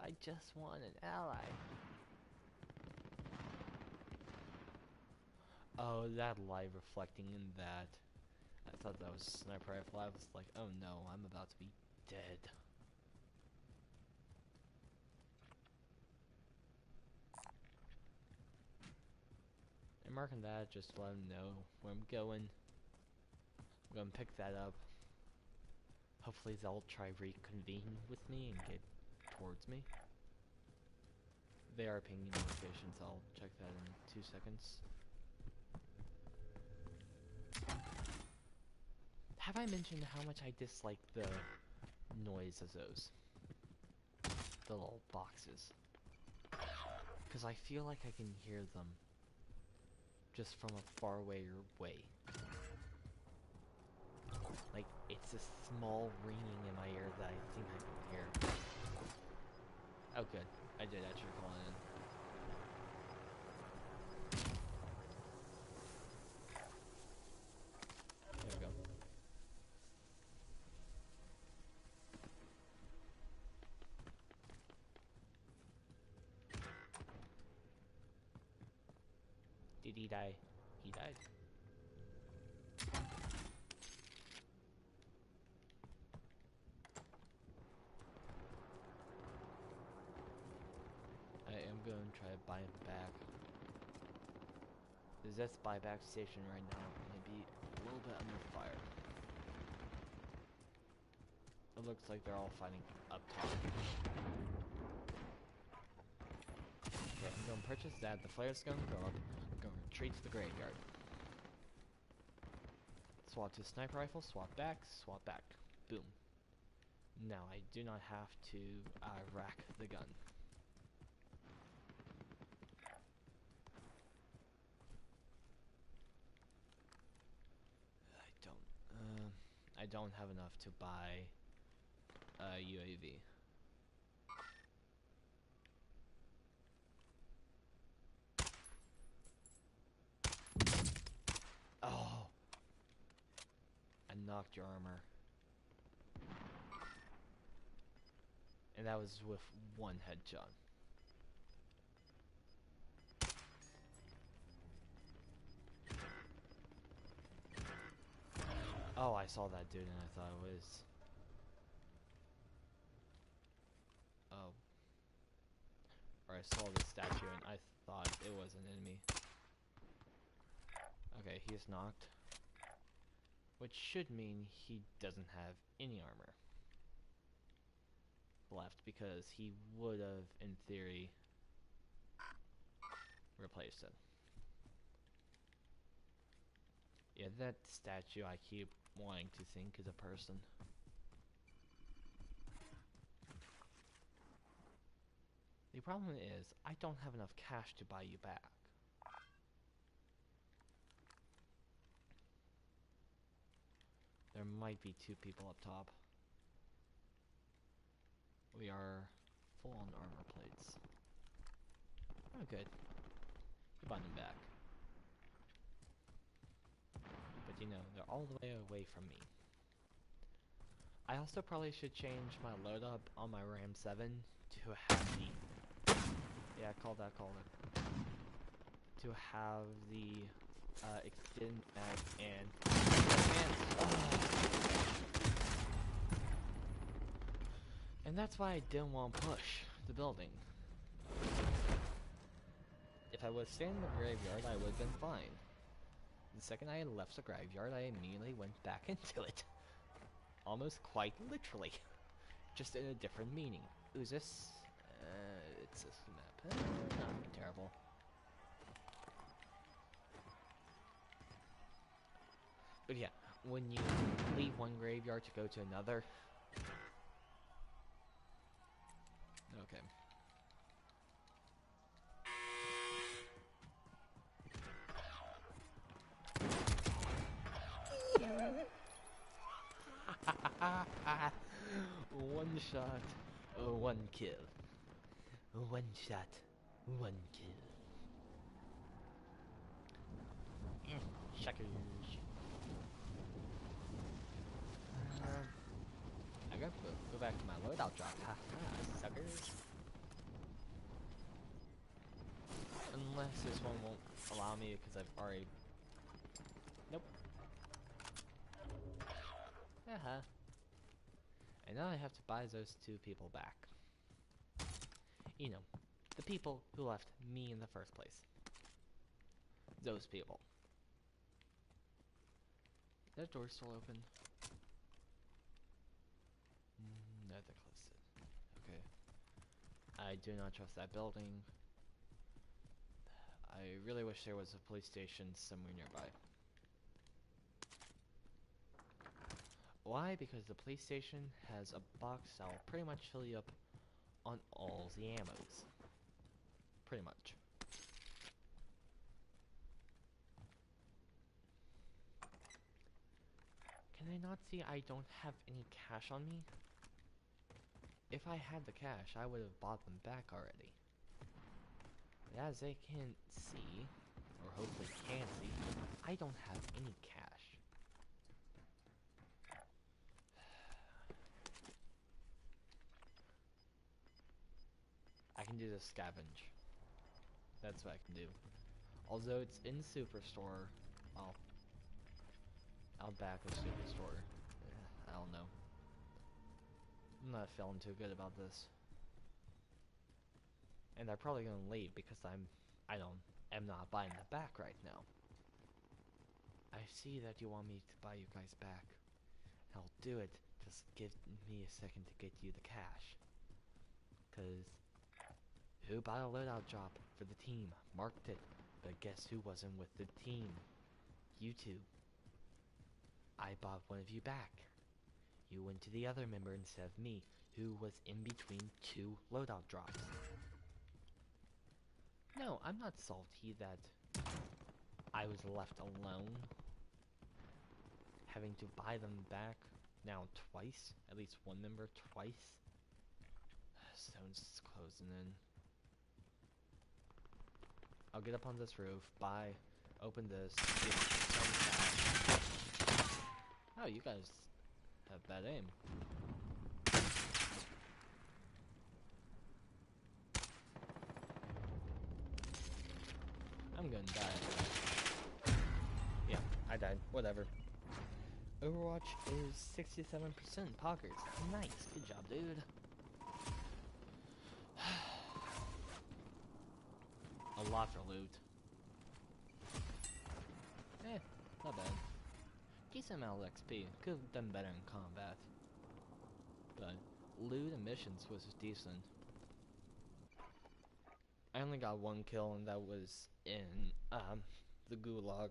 I just want an ally. Oh, that light reflecting in that. I thought that was a sniper rifle. I was like, oh no, I'm about to be dead. I'm marking that just to let him know where I'm going. I'm gonna pick that up. Hopefully they'll try reconvene with me and get towards me. They are pinging locations. I'll check that in 2 seconds. Have I mentioned how much I dislike the noise of those? The little boxes. Because I feel like I can hear them just from a far away. Like, it's a small ringing in my ear that I think I can hear. Oh good, I did actually call it in. There we go. Did he die? He died. I am going to try to buy him back. This buyback station right now may be a little bit under fire. It looks like they're all fighting up top. Okay, I'm going to purchase that. The flare's going to go up. I'm going to retreat to the graveyard. Swap to sniper rifle, swap back, swap back. Boom. Now I do not have to rack the gun. I don't have enough to buy a UAV. Oh! I knocked your armor. And that was with one headshot. Oh, I saw that dude and I thought it was... Oh. Or I saw the statue and I thought it was an enemy. Okay, he's knocked. Which should mean he doesn't have any armor left, because he would have, in theory, replaced it. Yeah, that statue I keep wanting to think is a person. The problem is, I don't have enough cash to buy you back. There might be 2 people up top. We are full on armor plates. Oh good. We bought them back. But you know, they're all the way away from me. I also probably should change my load up on my Ram 7 to have the... Yeah, call that. To have the extend mag and... And that's why I didn't want to push the building. If I would stay in the graveyard, I would have been fine. The second I left the graveyard, I immediately went back into it. Almost quite literally. Just in a different meaning. Who's this? It's this map. Not terrible. But yeah, when you leave one graveyard to go to another... Okay. One shot, one kill. One shot, one kill. Shuckers. go back to my loadout drop. Haha, suckers. Unless this one won't allow me because I've already... Nope. Haha. And now I have to buy those two people back. You know, the people who left me in the first place. Those people. Is that door still open? No, they closed it. Okay. I do not trust that building. I really wish there was a police station somewhere nearby. Why? Because the police station has a box that will pretty much fill you up on all the ammos. Pretty much. Can I not see I don't have any cash on me? If I had the cash, I would have bought them back already. But as they can see, or hopefully can see, I don't have any cash. I can do the scavenge. That's what I can do. Although it's in Superstore, well, I'll back with Superstore. I don't know. I'm not feeling too good about this. And they're probably gonna leave because I'm not buying it back right now. I see that you want me to buy you guys back. I'll do it. Just give me a second to get you the cash. Cause who bought a loadout drop for the team? Marked it. But guess who wasn't with the team? You two. I bought one of you back. You went to the other member instead of me, who was in between two loadout drops. No, I'm not salty that I was left alone, having to buy them back now twice, at least one member twice. Stone's closing in. I'll get up on this roof, open this, get some cash. Oh, you guys have bad aim. I'm gonna die. Yeah, I died. Whatever. Overwatch is 67% poggers. Nice. Good job, dude. A lot for loot. Not bad. Decent amount of XP. Could have done better in combat. But loot and missions was decent. I only got one kill and that was in the gulag.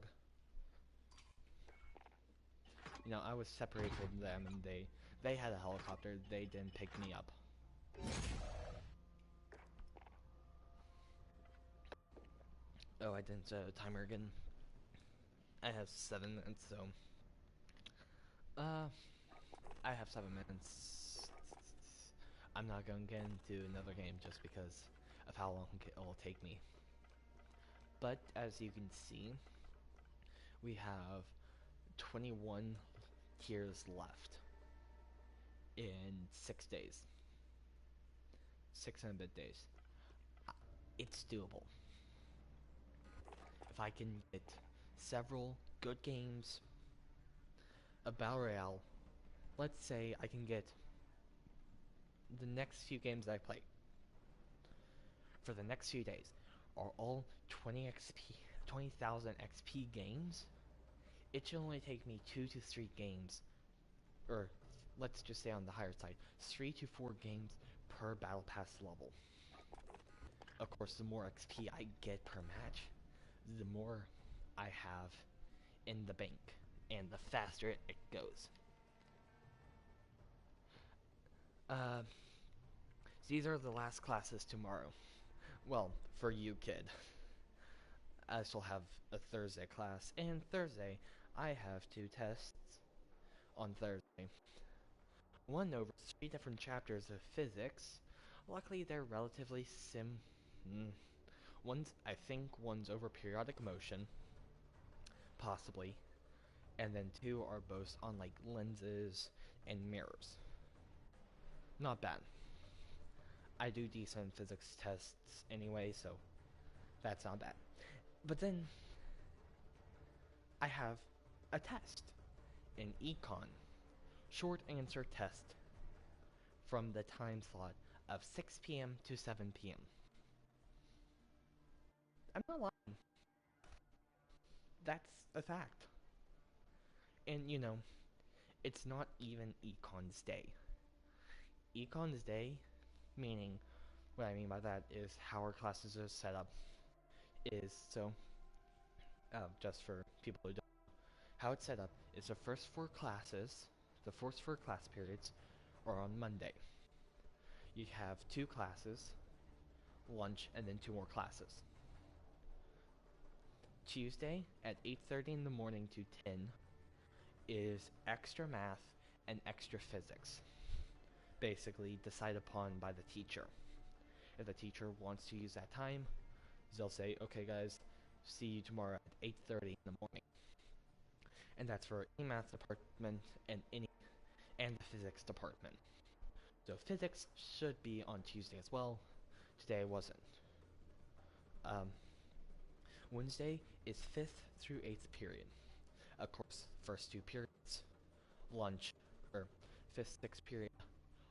You know, I was separated from them and they had a helicopter. They didn't pick me up. Oh, I didn't set a timer again. I have 7 minutes, so I have 7 minutes. I'm not gonna get into another game just because of how long it will take me. But as you can see, we have 21 tiers left in 6 days. 6 and a bit days. It's doable. If I can get several good games, a Battle Royale, let's say I can get the next few games I play for the next few days are all 20,000 XP games, it should only take me 2 to 3 games, or let's just say on the higher side, 3 to 4 games per Battle Pass level. Of course, the more XP I get per match, the more I have in the bank, and the faster it goes. These are the last classes tomorrow. Well, for you, kid. I still have a Thursday class, and Thursday I have 2 tests on Thursday. One over 3 different chapters of physics. Luckily, they're relatively I think one's over periodic motion, possibly, and then 2 are both on like lenses and mirrors. not bad. I do decent physics tests anyway, so that's not bad. But then I have a test, an econ, short answer test from the time slot of 6 p.m. to 7 p.m. I'm not lying. That's a fact. And it's not even Econ's day. Econ's day, meaning what I mean by that is how our classes are set up, is so, just for people who don't know, how it's set up is the first four class periods are on Monday. You have two classes, lunch, and then two more classes. Tuesday at 8:30 in the morning to 10 is extra math and extra physics, basically decided upon by the teacher. If the teacher wants to use that time, they'll say, okay guys, see you tomorrow at 8:30 in the morning. And that's for any math department and the physics department. So physics should be on Tuesday as well. Today wasn't. Um, Wednesday is 5th through 8th period. Of course, first two periods, lunch, or 5th, 6th period,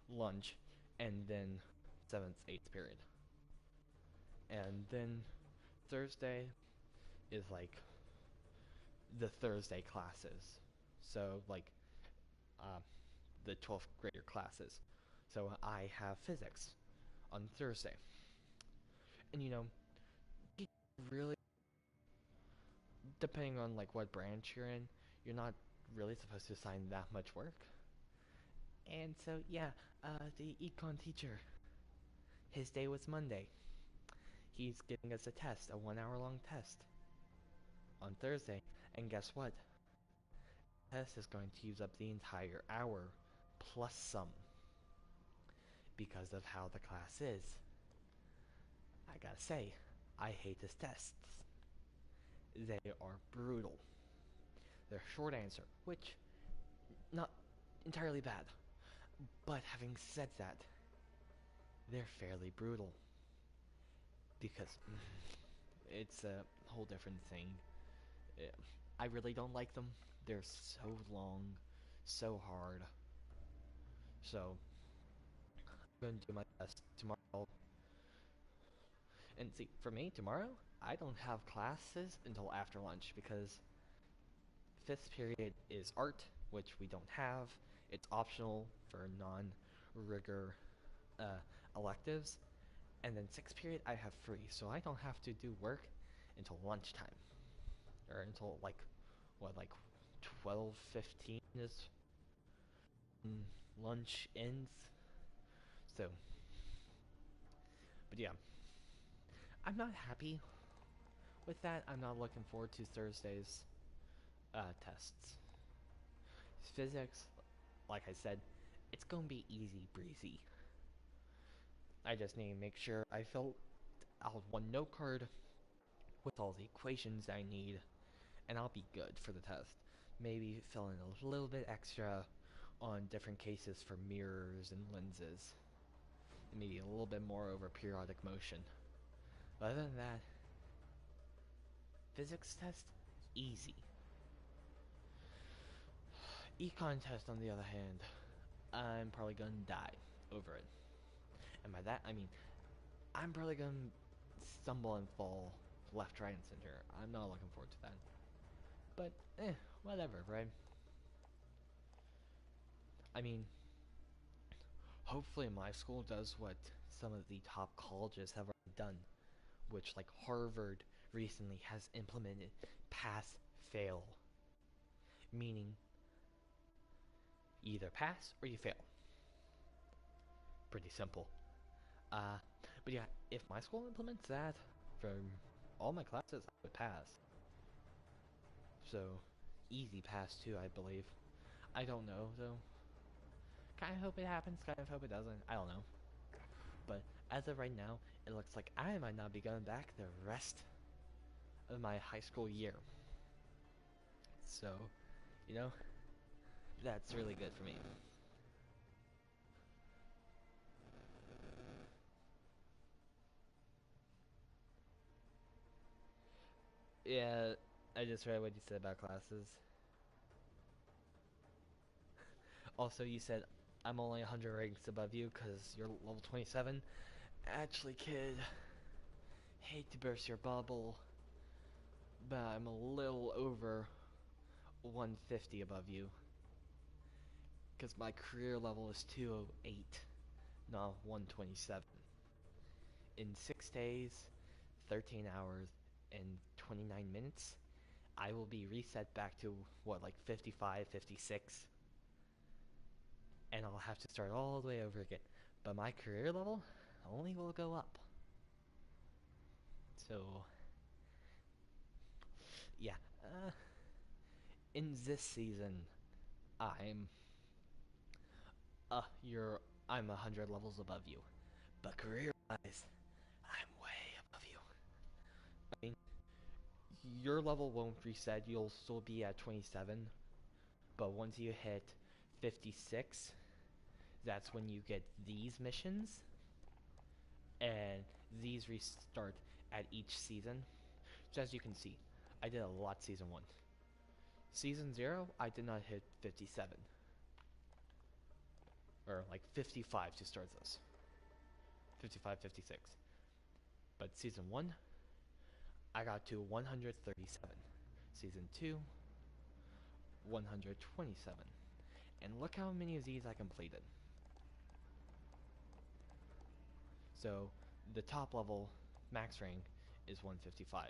lunch, and then 7th, 8th period. And then Thursday is like the Thursday classes. So, like, uh, the 12th grader classes. So I have physics on Thursday. And really, depending on like what branch you're in, you're not really supposed to assign that much work. And so yeah, the econ teacher, his day was Monday. He's giving us a test, a 1 hour long test on Thursday. And guess what? The test is going to use up the entire hour plus some because of how the class is. I gotta say, I hate his tests. They are brutal. They're short answer, which not entirely bad. But having said that, they're fairly brutal because it's a whole different thing. Yeah, I really don't like them. They're so long, so hard. So I'm gonna do my best tomorrow. And see, for me tomorrow, I don't have classes until after lunch because fifth period is art, which we don't have. It's optional for non-rigor electives. And then sixth period I have free, so I don't have to do work until lunchtime. Or until like 12:15 is lunch ends. So, but yeah, I'm not happy with that. I'm not looking forward to Thursday's tests. Physics, like I said, it's gonna be easy breezy. I just need to make sure I fill out one note card with all the equations I need, and I'll be good for the test. Maybe fill in a little bit extra on different cases for mirrors and lenses, and maybe a little bit more over periodic motion. But other than that, physics test, easy. Econ test, on the other hand, I'm probably gonna die over it. And by that, I mean, I'm probably gonna stumble and fall left, right, and center. I'm not looking forward to that. But, whatever, right? I mean, hopefully my school does what some of the top colleges have already done, which, like, Harvard recently has implemented pass-fail. Meaning, you either pass or you fail. Pretty simple. But yeah, if my school implements that for all my classes, I would pass. So, easy pass too, I believe. I don't know, though. Kind of hope it happens, kind of hope it doesn't. I don't know. But as of right now, it looks like I might not be going back the rest of my high school year. So, that's really good for me. Yeah, I just read what you said about classes. Also, you said I'm only 100 ranks above you because you're level 27. Actually, kid, hate to burst your bubble, but I'm a little over 150 above you because my career level is 208, not 127. In 6 days, 13 hours, and 29 minutes, I will be reset back to what, like 55, 56, and I'll have to start all the way over again. But my career level only will go up. So, yeah. In this season, I'm you're I'm 100 levels above you, but career-wise, I'm way above you. I mean, your level won't reset. You'll still be at 27, but once you hit 56, that's when you get these missions, and these restart at each season. So as you can see, I did a lot season 1. Season 0, I did not hit 57. Or like 55 to start this. 55, 56. But season 1, I got to 137. Season 2, 127. And look how many of these I completed. So the top level max rank is 155.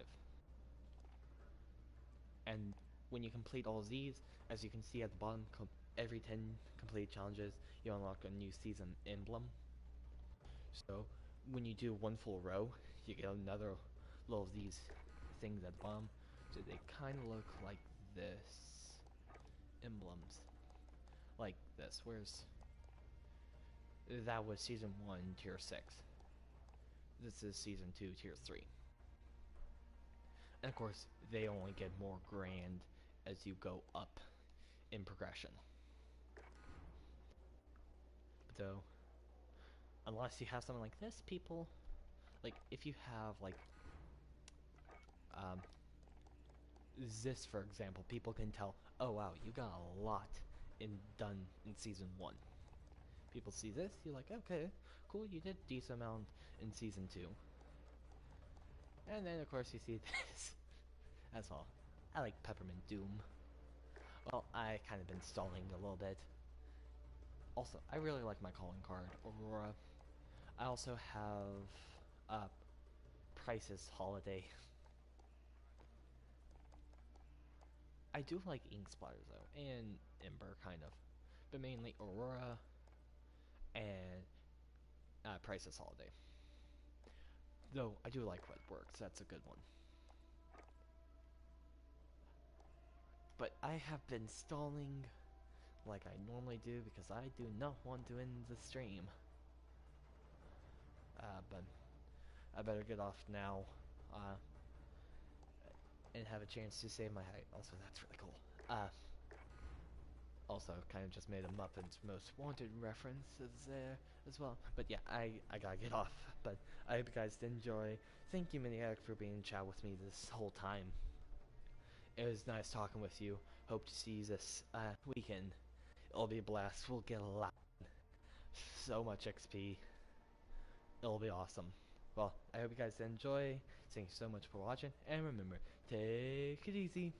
And when you complete all of these, as you can see at the bottom, every 10 complete challenges, you unlock a new season emblem. So when you do one full row, you get another little of these things at the bottom. So they kind of look like this. Emblems. Like this. Where's... That was Season 1, Tier 6. This is Season 2, Tier 3. And of course, they only get more grand as you go up in progression. So, unless you have something like this, people... Like, if you have, like... this, for example, people can tell, oh wow, you got a lot done in Season 1. People see this, you're like, okay, cool, you did a decent amount in Season 2. And then, of course, you see this. That's all. I like Peppermint Doom. Well, I kind of been stalling a little bit. Also, I really like my calling card, Aurora. I also have Price's Holiday. I do like Ink Splatters though, and Ember kind of, but mainly Aurora and Price's Holiday. Though I do like Red Works, that's a good one. But I have been stalling like I normally do because I do not want to end the stream. But I better get off now and have a chance to save my height. Also, that's really cool. Also, kind of just made a Muppets Most Wanted references there as well. But yeah, I gotta get off. But I hope you guys did enjoy. Thank you, Maniac, for being in chat with me this whole time. It was nice talking with you. Hope to see you this weekend. It'll be a blast. We'll get a lot. So much XP. It'll be awesome. Well, I hope you guys did enjoy. Thank you so much for watching. And remember, take it easy.